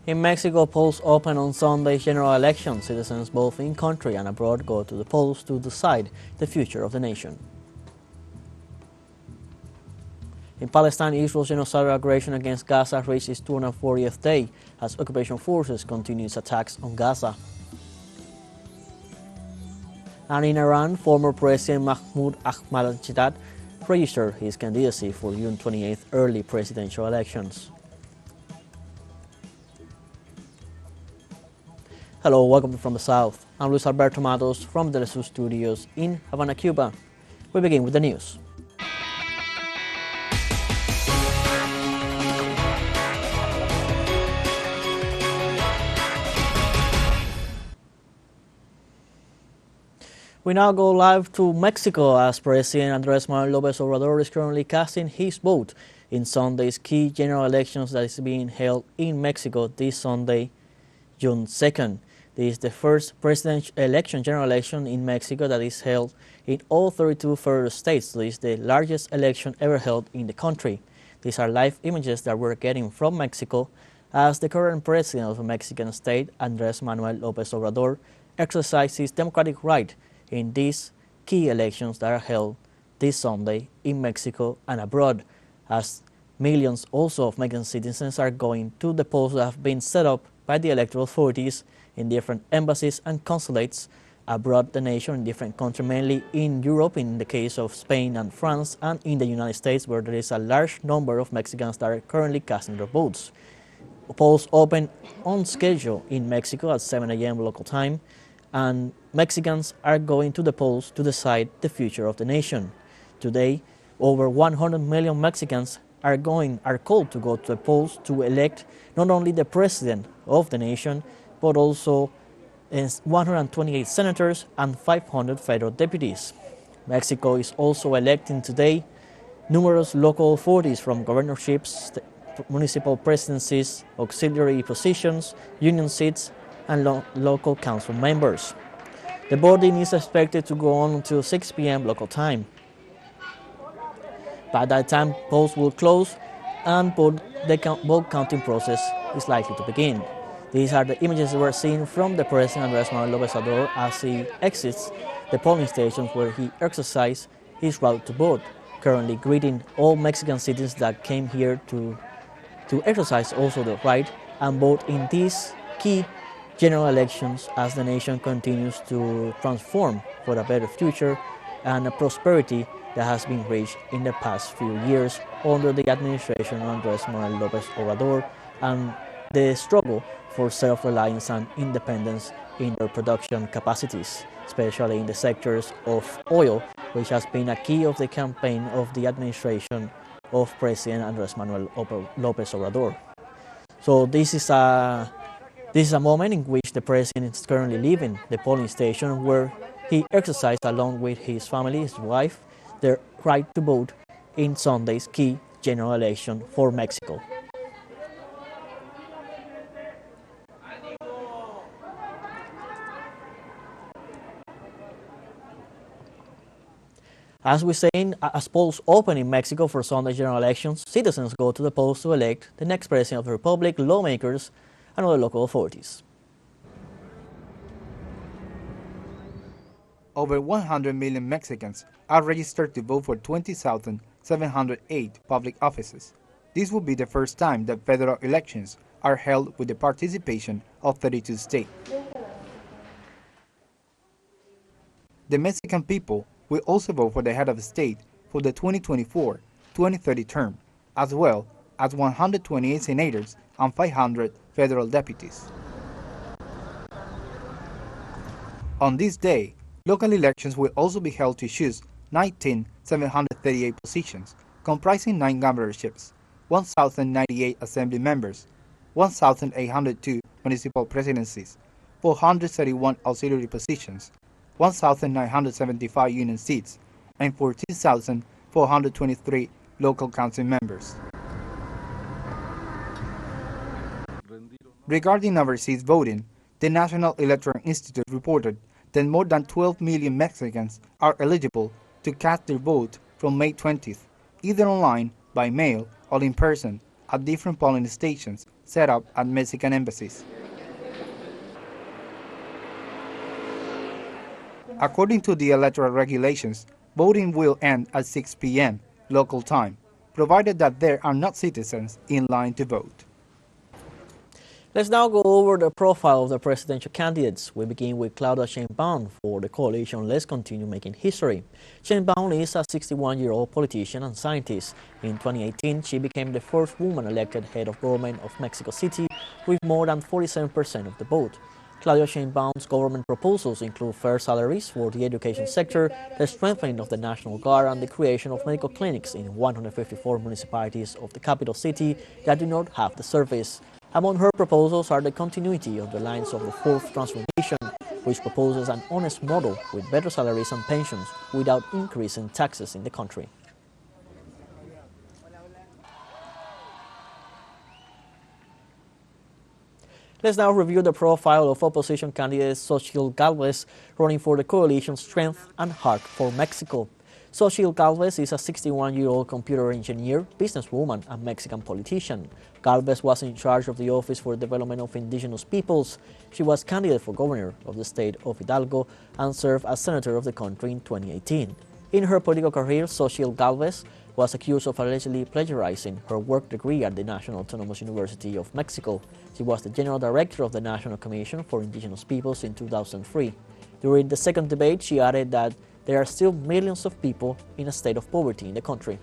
In Mexico, polls open on Sunday's general election. Citizens both in country and abroad go to the polls to decide the future of the nation. In Palestine, Israel's genocidal aggression against Gaza reached its 240th day as occupation forces continue its attacks on Gaza. And in Iran, former President Mahmoud Ahmadinejad registered his candidacy for June 28th early presidential elections. Hello, welcome from the South. I'm Luis Alberto Matos from the teleSUR studios in Havana, Cuba. We begin with the news. We now go live to Mexico as President Andrés Manuel López Obrador is currently casting his vote in Sunday's key general elections that is being held in Mexico this Sunday, June 2nd. This is the first presidential election, general election in Mexico that is held in all 32 federal states. This is the largest election ever held in the country. These are live images that we're getting from Mexico as the current president of the Mexican state, Andrés Manuel López Obrador, exercises his democratic right in these key elections that are held this Sunday in Mexico and abroad, as millions also of Mexican citizens are going to the polls that have been set up by the electoral authorities in different embassies and consulates abroad the nation, in different countries, mainly in Europe, in the case of Spain and France, and in the United States, where there is a large number of Mexicans that are currently casting their votes. Polls open on schedule in Mexico at 7 a.m. local time, and Mexicans are going to the polls to decide the future of the nation. Today, over 100 million Mexicans are called to go to the polls to elect not only the president of the nation, but also 128 senators and 500 federal deputies. Mexico is also electing today numerous local authorities from governorships, municipal presidencies, auxiliary positions, union seats, and local council members. The voting is expected to go on until 6 p.m. local time. By that time, polls will close and the vote counting process is likely to begin. These are the images we're seeing from the President Andrés Manuel López Obrador as he exits the polling stations where he exercised his right to vote, currently greeting all Mexican citizens that came here to exercise also the right and vote in these key general elections as the nation continues to transform for a better future and a prosperity that has been reached in the past few years under the administration of Andrés Manuel López Obrador and the struggle for self-reliance and independence in their production capacities, especially in the sectors of oil, which has been a key of the campaign of the administration of President Andrés Manuel López Obrador. So this is a moment in which the president is currently leaving the polling station where he exercised along with his family, his wife, their right to vote in Sunday's key general election for Mexico. As we're saying, as polls open in Mexico for Sunday general elections, citizens go to the polls to elect the next president of the republic, lawmakers, and other local authorities. Over 100 million Mexicans are registered to vote for 20,708 public offices. This will be the first time that federal elections are held with the participation of 32 states. The Mexican people will also vote for the head of state for the 2024-2030 term, as well as 128 senators and 500 federal deputies. On this day, local elections will also be held to choose 19,738 positions, comprising 9 governorships, 1,098 assembly members, 1,802 municipal presidencies, 431 auxiliary positions, 1,975 union seats, and 14,423 local council members. Regarding overseas voting, the National Electoral Institute reported that more than 12 million Mexicans are eligible to cast their vote from May 20th, either online, by mail, or in person at different polling stations set up at Mexican embassies. According to the electoral regulations, voting will end at 6 p.m. local time, provided that there are not citizens in line to vote. Let's now go over the profile of the presidential candidates. We begin with Claudia Sheinbaum for the coalition Let's Continue Making History. Sheinbaum is a 61-year-old politician and scientist. In 2018, she became the first woman elected head of government of Mexico City with more than 47% of the vote. Claudia Sheinbaum's government proposals include fair salaries for the education sector, the strengthening of the National Guard, and the creation of medical clinics in 154 municipalities of the capital city that do not have the service. Among her proposals are the continuity of the lines of the Fourth Transformation, which proposes an honest model with better salaries and pensions without increasing taxes in the country. Let's now review the profile of opposition candidate Xochitl Gálvez running for the coalition Strength and Heart for Mexico. Xochitl Gálvez is a 61-year-old computer engineer, businesswoman, and Mexican politician. Gálvez was in charge of the Office for the Development of Indigenous Peoples. She was candidate for governor of the state of Hidalgo and served as senator of the country in 2018. In her political career, Xochitl Gálvez was accused of allegedly plagiarizing her work degree at the National Autonomous University of Mexico. She was the general director of the National Commission for Indigenous Peoples in 2003. During the second debate, she added that there are still millions of people in a state of poverty in the country.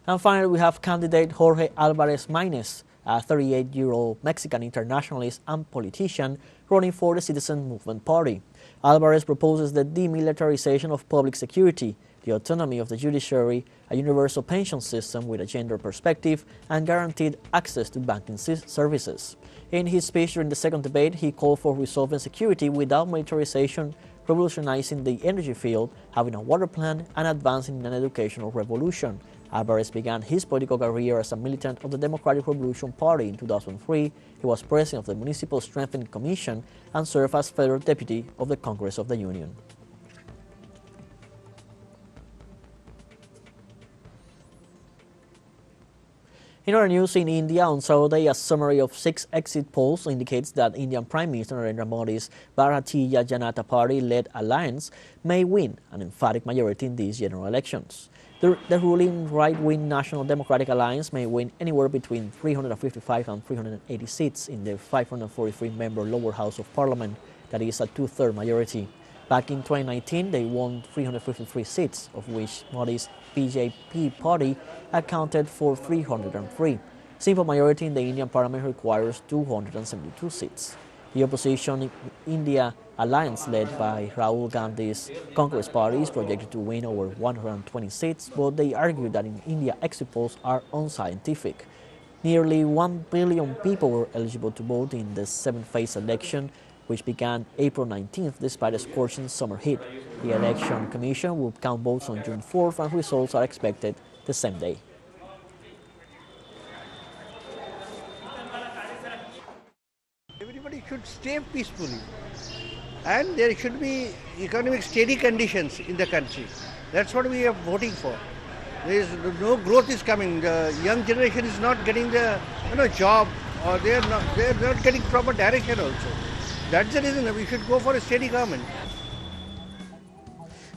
And finally, we have candidate Jorge Álvarez Maínez, a 38-year-old Mexican internationalist and politician running for the Citizen Movement Party. Álvarez proposes the demilitarization of public security, the autonomy of the judiciary, a universal pension system with a gender perspective, and guaranteed access to banking services. In his speech during the second debate, he called for resolving security without militarization, revolutionizing the energy field, having a water plan, and advancing an educational revolution. Álvarez began his political career as a militant of the Democratic Revolution Party in 2003. He was president of the Municipal Strengthening Commission and served as federal deputy of the Congress of the Union. In other news, in India on Saturday, a summary of 6 exit polls indicates that Indian Prime Minister Narendra Modi's Bharatiya Janata Party-led alliance may win an emphatic majority in these general elections. The ruling right-wing National Democratic Alliance may win anywhere between 355 and 380 seats in the 543-member lower house of parliament, that is a two-third majority. Back in 2019, they won 353 seats, of which Modi's BJP party accounted for 303. Simple majority in the Indian parliament requires 272 seats. The opposition India alliance led by Rahul Gandhi's Congress Party is projected to win over 120 seats, but they argue that in India exit polls are unscientific. Nearly 1 billion people were eligible to vote in the seventh-phase election, which began April 19th despite a scorching summer heat. The Election Commission will count votes on June 4th and results are expected the same day. Everybody should stay peacefully and there should be economic steady conditions in the country. That's what we are voting for. There is no growth is coming. The young generation is not getting the job, or they are not getting proper direction also. That's the reason we should go for a steady government.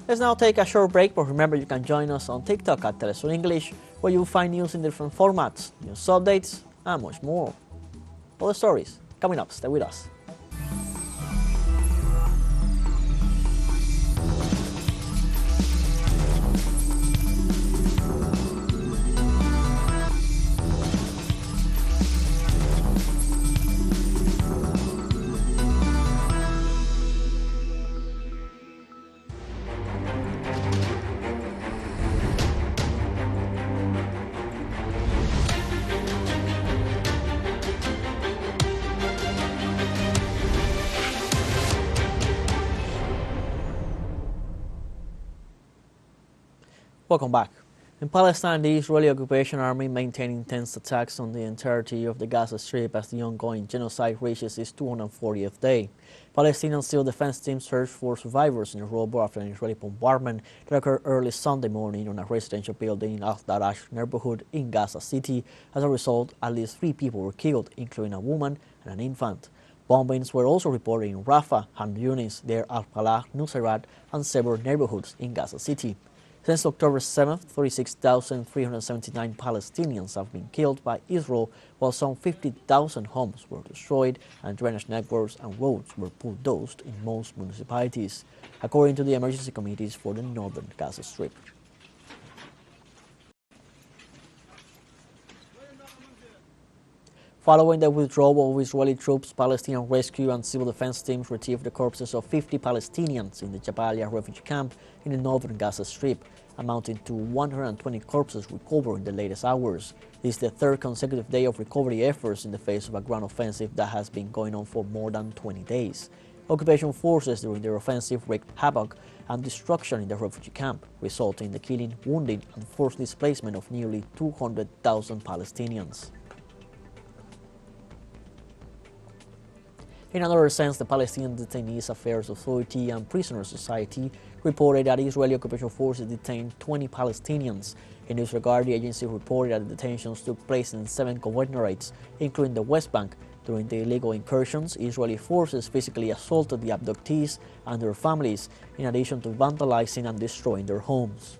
Let's now take a short break, but remember you can join us on TikTok at teleSUR English, where you'll find news in different formats, news updates, and much more. All the stories coming up. Stay with us. Welcome back. In Palestine, the Israeli occupation army maintained intense attacks on the entirety of the Gaza Strip as the ongoing genocide reaches its 240th day. Palestinian civil defense teams search for survivors in a rubble after an Israeli bombardment that occurred early Sunday morning on a residential building in Al-Darash neighborhood in Gaza City. As a result, at least 3 people were killed, including a woman and an infant. Bombings were also reported in Rafah, Han Yunis, Deir al-Balah, Nusayrat, and several neighborhoods in Gaza City. Since October 7th, 36,379 Palestinians have been killed by Israel, while some 50,000 homes were destroyed and drainage networks and roads were bulldozed in most municipalities, according to the emergency committees for the northern Gaza Strip. Following the withdrawal of Israeli troops, Palestinian rescue and civil defense teams retrieved the corpses of 50 Palestinians in the Jabalia refugee camp in the northern Gaza Strip, amounting to 120 corpses recovered in the latest hours. This is the third consecutive day of recovery efforts in the face of a ground offensive that has been going on for more than 20 days. Occupation forces during their offensive wreaked havoc and destruction in the refugee camp, resulting in the killing, wounding, and forced displacement of nearly 200,000 Palestinians. In another sense, the Palestinian Detainees Affairs Authority and Prisoner Society reported that Israeli occupation forces detained 20 Palestinians. In this regard, the agency reported that the detentions took place in 7 governorates, including the West Bank. During the illegal incursions, Israeli forces physically assaulted the abductees and their families, in addition to vandalizing and destroying their homes.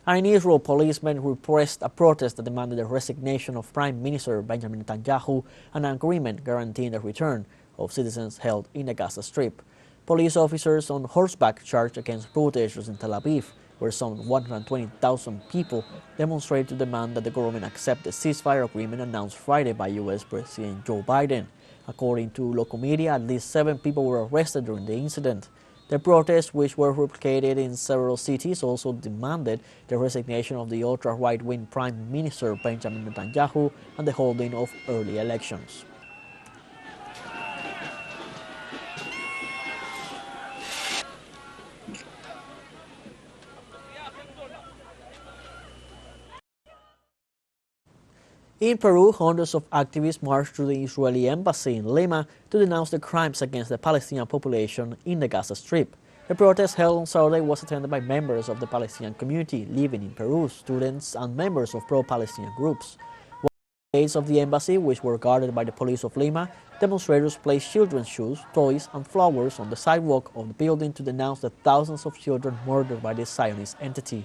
And in Israel, policemen repressed a protest that demanded the resignation of Prime Minister Benjamin Netanyahu and an agreement guaranteeing the return of citizens held in the Gaza Strip. Police officers on horseback charged against protesters in Tel Aviv, where some 120,000 people demonstrated to demand that the government accept the ceasefire agreement announced Friday by U.S. President Joe Biden. According to local media, at least 7 people were arrested during the incident. The protests, which were replicated in several cities, also demanded the resignation of the ultra-right-wing Prime Minister Benjamin Netanyahu and the holding of early elections. In Peru, hundreds of activists marched to the Israeli embassy in Lima to denounce the crimes against the Palestinian population in the Gaza Strip. The protest held on Saturday was attended by members of the Palestinian community living in Peru, students, and members of pro-Palestinian groups. While at the gates of the embassy, which were guarded by the police of Lima, demonstrators placed children's shoes, toys, and flowers on the sidewalk of the building to denounce the thousands of children murdered by this Zionist entity.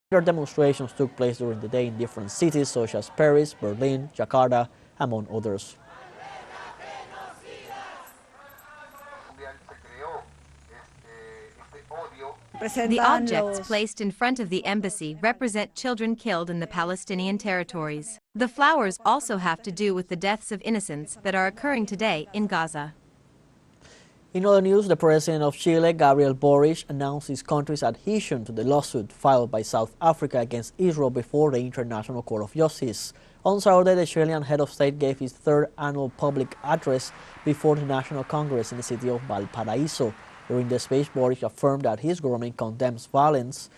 Other demonstrations took place during the day in different cities such as Paris, Berlin, Jakarta, among others. The objects placed in front of the embassy represent children killed in the Palestinian territories. The flowers also have to do with the deaths of innocents that are occurring today in Gaza. In other news, the President of Chile, Gabriel Boric, announced his country's adhesion to the lawsuit filed by South Africa against Israel before the International Court of Justice. On Saturday, the Chilean head of state gave his 3rd annual public address before the National Congress in the city of Valparaiso. During the speech, Boric affirmed that his government condemns violence,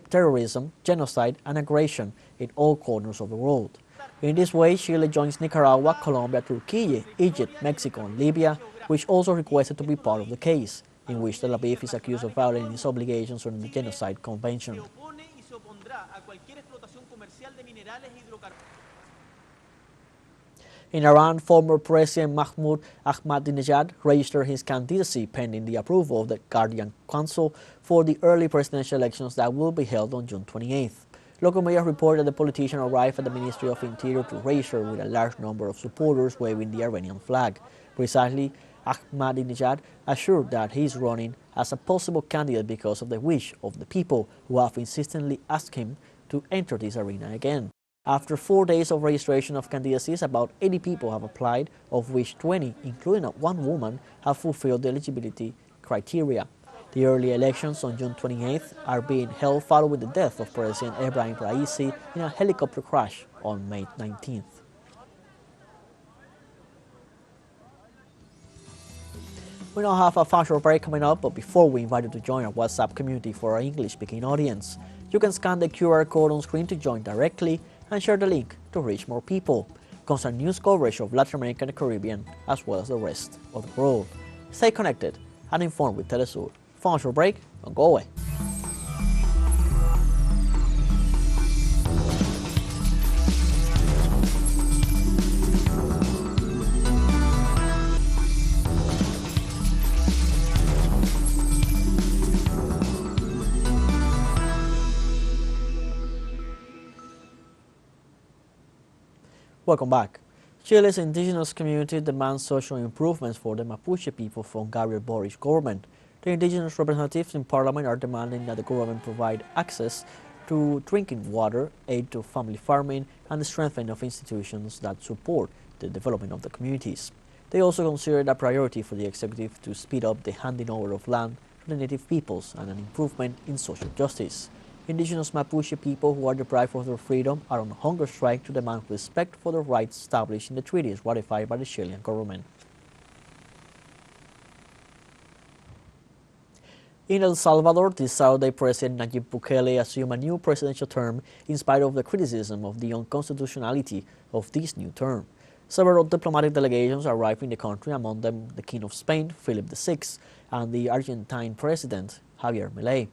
terrorism, genocide, and aggression in all corners of the world. In this way, Chile joins Nicaragua, Colombia, Turkey, Egypt, Mexico, and Libya, which also requested to be part of the case, in which Tel Aviv is accused of violating its obligations under the Genocide Convention. In Iran, former President Ahmadine Jad registered his candidacy pending the approval of the Guardian Council for the early presidential elections that will be held on June 28th. Local media reported that the politician arrived at the Ministry of Interior to register with a large number of supporters waving the Iranian flag. Precisely, Ahmadine Jad assured that he is running as a possible candidate because of the wish of the people who have insistently asked him to enter this arena again. After 4 days of registration of candidacies, about 80 people have applied, of which 20, including one woman, have fulfilled the eligibility criteria. The early elections on June 28th are being held following the death of President Ebrahim Raisi in a helicopter crash on May 19th. We now have a functional break coming up, but before we invite you to join our WhatsApp community for our English-speaking audience, you can scan the QR code on screen to join directly and share the link to reach more people. Constant news coverage of Latin America and the Caribbean, as well as the rest of the world. Stay connected and informed with teleSUR. Functional break, don't go away. Welcome back. Chile's indigenous community demands social improvements for the Mapuche people from Gabriel Boric government. The indigenous representatives in parliament are demanding that the government provide access to drinking water, aid to family farming, and the strengthening of institutions that support the development of the communities. They also consider it a priority for the executive to speed up the handing over of land to the native peoples and an improvement in social justice. Indigenous Mapuche people who are deprived of their freedom are on hunger strike to demand respect for the rights established in the treaties ratified by the Chilean government. In El Salvador, this Saturday, President Nayib Bukele assumed a new presidential term in spite of the criticism of the unconstitutionality of this new term. Several diplomatic delegations arrived in the country, among them the King of Spain, Philip VI, and the Argentine President, Javier Milei.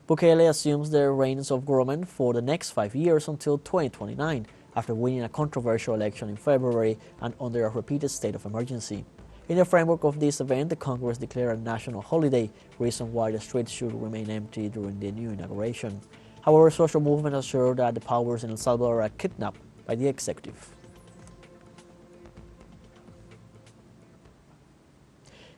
Bukele assumes the reins of government for the next 5 years until 2029, after winning a controversial election in February and under a repeated state of emergency. In the framework of this event, the Congress declared a national holiday, reason why the streets should remain empty during the new inauguration. However, social movements assure that the powers in El Salvador are kidnapped by the executive.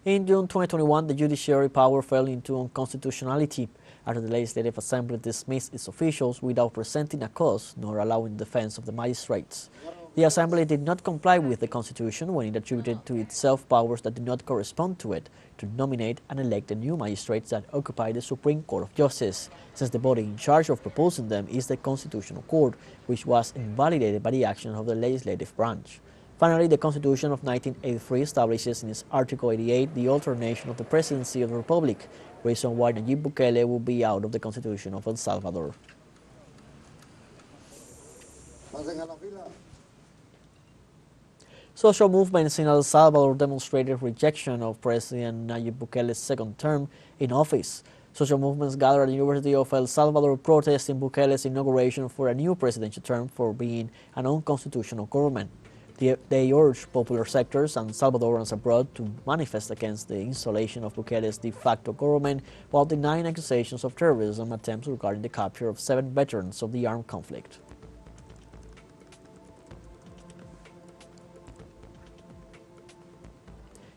In June 2021, the judiciary power fell into unconstitutionality after the Legislative Assembly dismissed its officials without presenting a cause nor allowing defense of the magistrates. The Assembly did not comply with the Constitution when it attributed to itself powers that did not correspond to it to nominate and elect the new magistrates that occupy the Supreme Court of Justice, since the body in charge of proposing them is the Constitutional Court, which was invalidated by the action of the legislative branch. Finally, the Constitution of 1983 establishes in its Article 88 the alternation of the presidency of the Republic, reason why Nayib Bukele will be out of the Constitution of El Salvador. Social movements in El Salvador demonstrated rejection of President Nayib Bukele's second term in office. Social movements gathered at the University of El Salvador protesting Bukele's inauguration for a new presidential term for being an unconstitutional government. They urged popular sectors and Salvadorans abroad to manifest against the installation of Bukele's de facto government while denying accusations of terrorism attempts regarding the capture of 7 veterans of the armed conflict.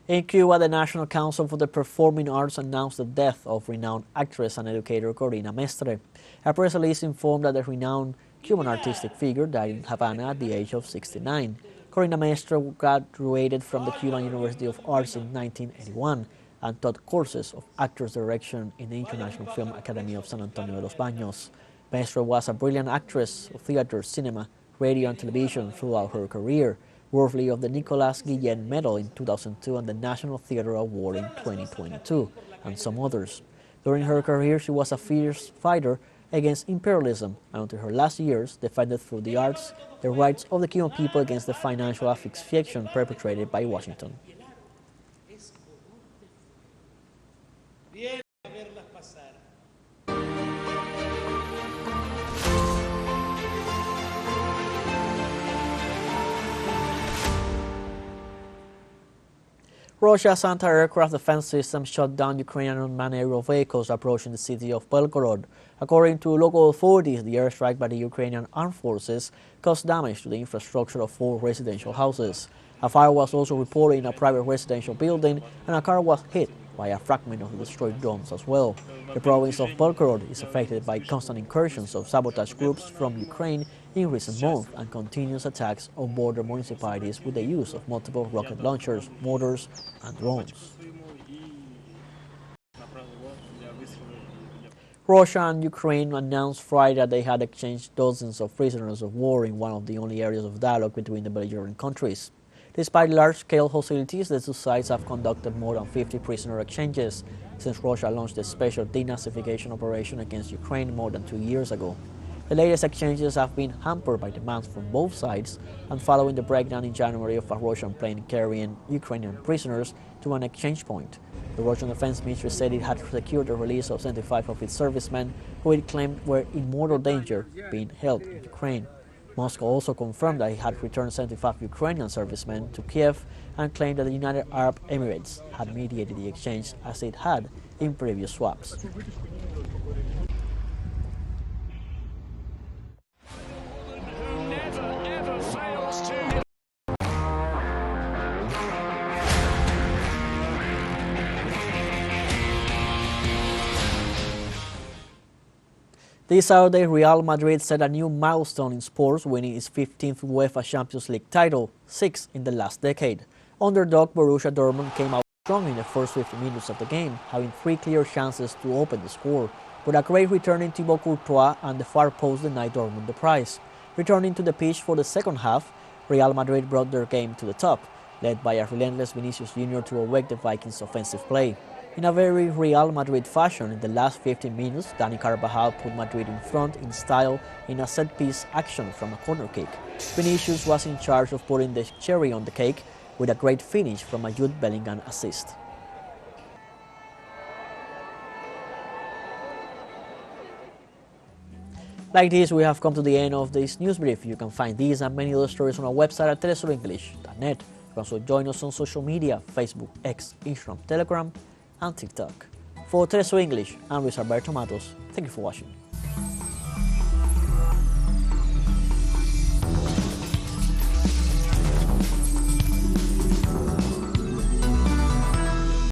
In Cuba, the National Council for the Performing Arts announced the death of renowned actress and educator Corina Mestre. A press release informed that the renowned Cuban artistic figure died in Havana at the age of 69. Corina Mestre graduated from the Cuban University of Arts in 1981 and taught courses of actors direction in the International Film Academy of San Antonio de los Baños. Mestre was a brilliant actress of theater, cinema, radio, and television throughout her career, worthy of the Nicolas Guillen Medal in 2002 and the National Theatre Award in 2022, and some others. During her career, she was a fierce fighter against imperialism and until her last years defended through the arts the rights of the Cuban people against the financial asphyxiation perpetrated by Washington. Russia's anti-aircraft defense system shot down Ukrainian unmanned aerial vehicles approaching the city of Belgorod. According to local authorities, the airstrike by the Ukrainian armed forces caused damage to the infrastructure of 4 residential houses. A fire was also reported in a private residential building, and a car was hit by a fragment of the destroyed domes as well. The province of Belgorod is affected by constant incursions of sabotage groups from Ukraine in recent months and continuous attacks on border municipalities with the use of multiple rocket launchers, mortars, and drones. Russia and Ukraine announced Friday that they had exchanged dozens of prisoners of war in one of the only areas of dialogue between the belligerent countries. Despite large-scale hostilities, the two sides have conducted more than 50 prisoner exchanges since Russia launched the special denazification operation against Ukraine more than 2 years ago. The latest exchanges have been hampered by demands from both sides and following the breakdown in January of a Russian plane carrying Ukrainian prisoners to an exchange point. The Russian Defense Ministry said it had secured the release of 75 of its servicemen who it claimed were in mortal danger being held in Ukraine. Moscow also confirmed that it had returned 75 Ukrainian servicemen to Kiev and claimed that the United Arab Emirates had mediated the exchange as it had in previous swaps. This Saturday, Real Madrid set a new milestone in sports, winning its 15th UEFA Champions League title, 6th in the last decade. Underdog Borussia Dortmund came out strong in the first 50 minutes of the game, having 3 clear chances to open the score, but a great returning Thibaut Courtois and the far post denied Dortmund the prize. Returning to the pitch for the second half, Real Madrid brought their game to the top, led by a relentless Vinicius Jr. to awake the Vikings' offensive play. In a very Real Madrid fashion, in the last 15 minutes, Dani Carvajal put Madrid in front in style in a set-piece action from a corner kick. Vinicius was in charge of putting the cherry on the cake with a great finish from a Jude Bellingham assist. Like this, we have come to the end of this news brief. You can find these and many other stories on our website at telesurenglish.net. You can also join us on social media, Facebook, X, Instagram, Telegram, and TikTok. For teleSUR English, I'm Luis Alberto Matos. Thank you for watching.